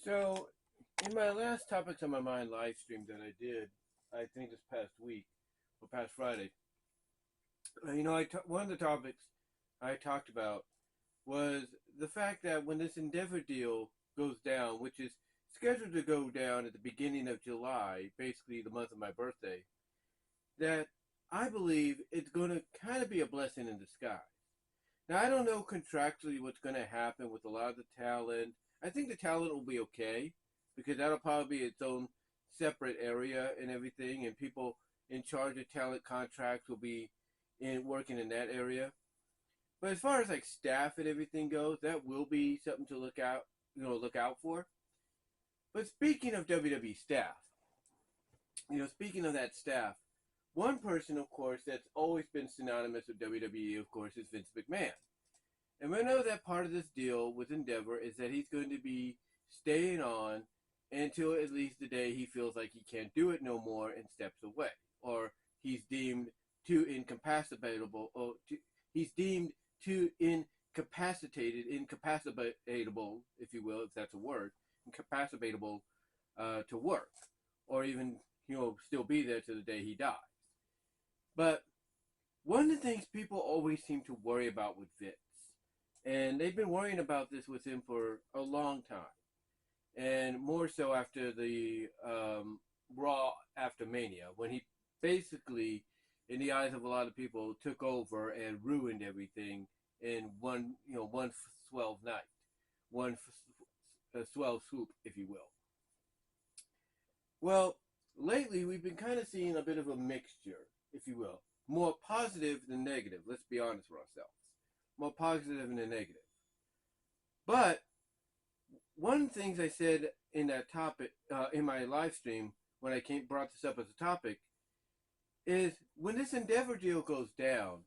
So, in my last Topics on My Mind live stream that I did, I think this past week, or past Friday, one of the topics I talked about was the fact that when this Endeavor deal goes down, which is scheduled to go down at the beginning of July, basically the month of my birthday, that I believe it's going to kind of be a blessing in disguise. Now, I don't know contractually what's going to happen with a lot of the talent. I think the talent will be okay because that'll probably be its own separate area and everything, and people in charge of talent contracts will be in working in that area. But as far as like staff and everything goes, that will be something to look out for. But speaking of WWE staff, speaking of that staff, one person, of course, that's always been synonymous with WWE, of course, is Vince McMahon. And we know that part of this deal with Endeavor is that he's going to be staying on until at least the day he feels like he can't do it no more and steps away, or he's deemed too incapacitable, or he's deemed too incapacitatable, if you will, if that's a word, incapacitatable to work, or even still be there to the day he dies. But one of the things people always seem to worry about with Vince, and they've been worrying about this with him for a long time, and more so after the Raw after Mania, when he basically, in the eyes of a lot of people, took over and ruined everything in one swell night, one swell swoop, if you will. Well, lately we've been kind of seeing a bit of a mixture, if you will, more positive than negative. Let's be honest with ourselves. More positive than negative. But one of the things I said in that topic, in my live stream, when I brought this up as a topic, is when this Endeavor deal goes down,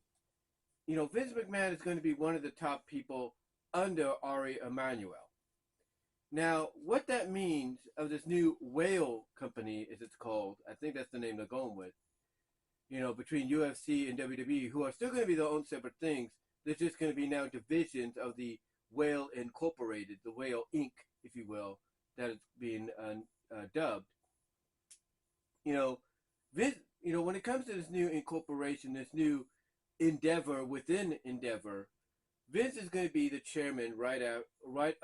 Vince McMahon is going to be one of the top people under Ari Emanuel. Now, what that means of this new whale company, as it's called, I think that's the name they're going with, between UFC and WWE, who are still going to be their own separate things. There's just going to be now divisions of the Whale Incorporated, the Whale Inc., if you will, that is being dubbed. Vince, when it comes to this new incorporation, this new endeavor within Endeavor, Vince is going to be the chairman right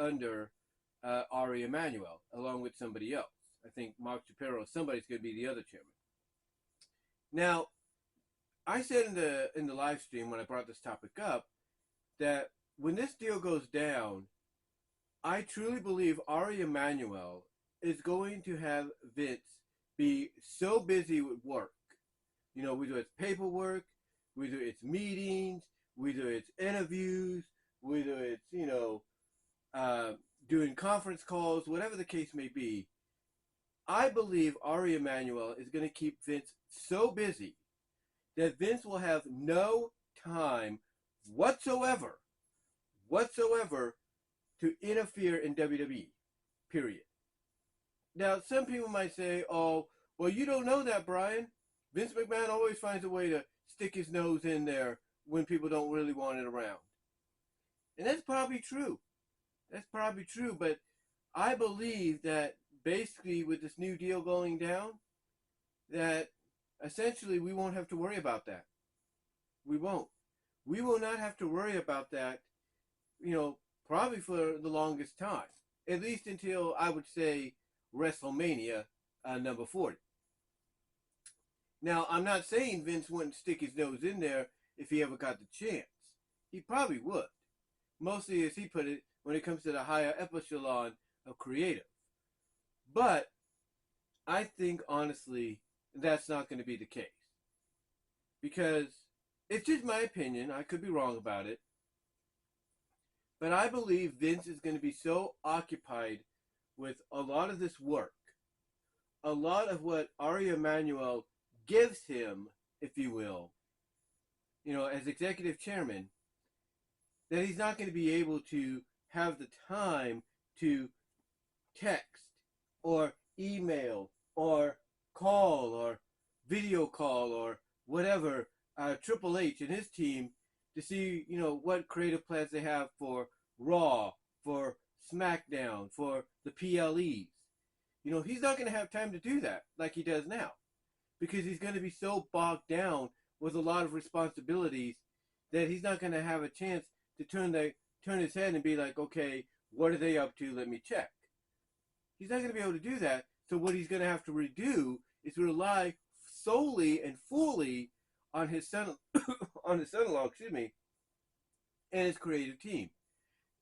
under Ari Emanuel, along with somebody else. I think Mark Shapiro, somebody's going to be the other chairman. Now, I said in the live stream when I brought this topic up that when this deal goes down, I truly believe Ari Emanuel is going to have Vince be so busy with work, whether it's paperwork, whether it's meetings, whether it's interviews, whether it's doing conference calls, whatever the case may be. I believe Ari Emanuel is going to keep Vince so busy that Vince will have no time whatsoever to interfere in WWE, period. Now, some people might say, oh, well, you don't know that, Brian. Vince McMahon always finds a way to stick his nose in there when people don't really want it around. And that's probably true. But I believe that basically with this new deal going down, that essentially we won't have to worry about that. We won't. We will not have to worry about that, probably for the longest time. At least until, I would say, WrestleMania number 40. Now, I'm not saying Vince wouldn't stick his nose in there if he ever got the chance. He probably would. Mostly, as he put it, when it comes to the higher echelon of creative. But I think, honestly, that's not going to be the case. Because it's just my opinion. I could be wrong about it. But I believe Vince is going to be so occupied with a lot of this work, a lot of what Ari Emanuel gives him, if you will, as executive chairman, that he's not going to be able to have the time to text or email or call or video call or whatever Triple H and his team to see, what creative plans they have for Raw, for SmackDown, for the PLEs. He's not going to have time to do that like he does now, because he's going to be so bogged down with a lot of responsibilities that he's not going to have a chance to turn his head and be like, okay, what are they up to? Let me check. He's not going to be able to do that. So what he's going to have to redo is rely solely and fully on his son, on his son-in-law, and his creative team.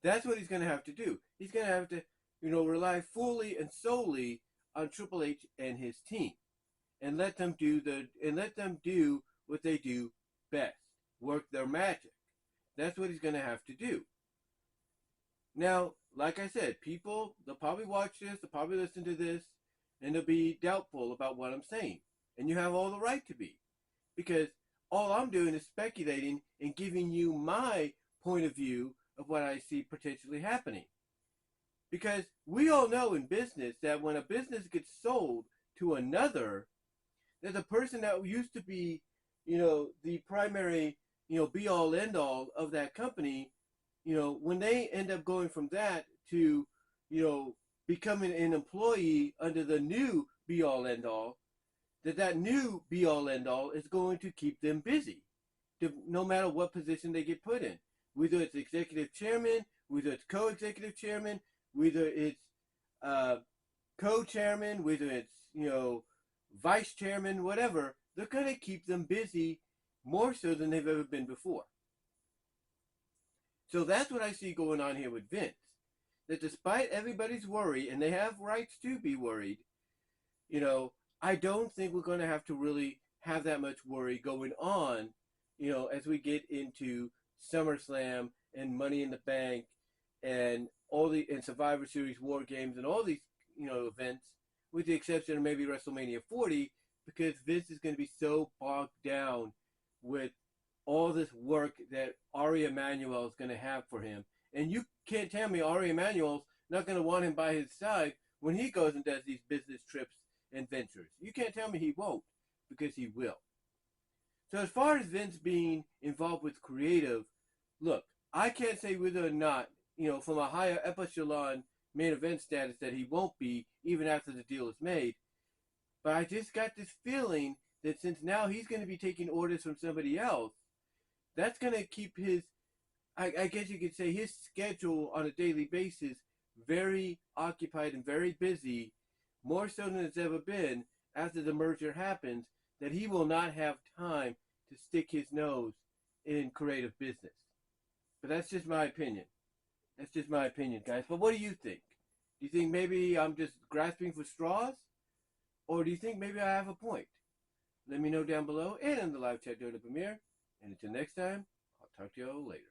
That's what he's going to have to do. He's going to have to, rely fully and solely on Triple H and his team, and let them do what they do best, work their magic. That's what he's going to have to do. Now, like I said, they'll probably watch this, they'll probably listen to this, and they'll be doubtful about what I'm saying. And you have all the right to be, because all I'm doing is speculating and giving you my point of view of what I see potentially happening. Because we all know in business that when a business gets sold to another, that the person that used to be, the primary, be-all, end-all of that company, when they end up going from that to, becoming an employee under the new be-all, end-all, that new be-all, end-all is going to keep them busy, no matter what position they get put in. Whether it's executive chairman, whether it's co-executive chairman, whether it's co-chairman, whether it's, vice chairman, whatever, they're going to keep them busy more so than they've ever been before. So that's what I see going on here with Vince. That despite everybody's worry, and they have rights to be worried, I don't think we're going to have to really have that much worry going on, as we get into SummerSlam and Money in the Bank and and Survivor Series, War Games, and all these, events, with the exception of maybe WrestleMania 40, because Vince is going to be so bogged down with all this work that Ari Emanuel is going to have for him. And you can't tell me Ari Emanuel's not going to want him by his side when he goes and does these business trips and ventures. You can't tell me he won't, because he will. So as far as Vince being involved with creative, look, I can't say whether or not, from a higher echelon main event status, that he won't be, even after the deal is made. But I just got this feeling that since now he's going to be taking orders from somebody else, that's going to keep his, I guess you could say, his schedule on a daily basis very occupied and very busy, more so than it's ever been after the merger happens, that he will not have time to stick his nose in creative business. But that's just my opinion. That's just my opinion, guys. But what do you think? Do you think maybe I'm just grasping for straws? Or do you think maybe I have a point? Let me know down below and in the live chat during the premiere. And until next time, I'll talk to you all later.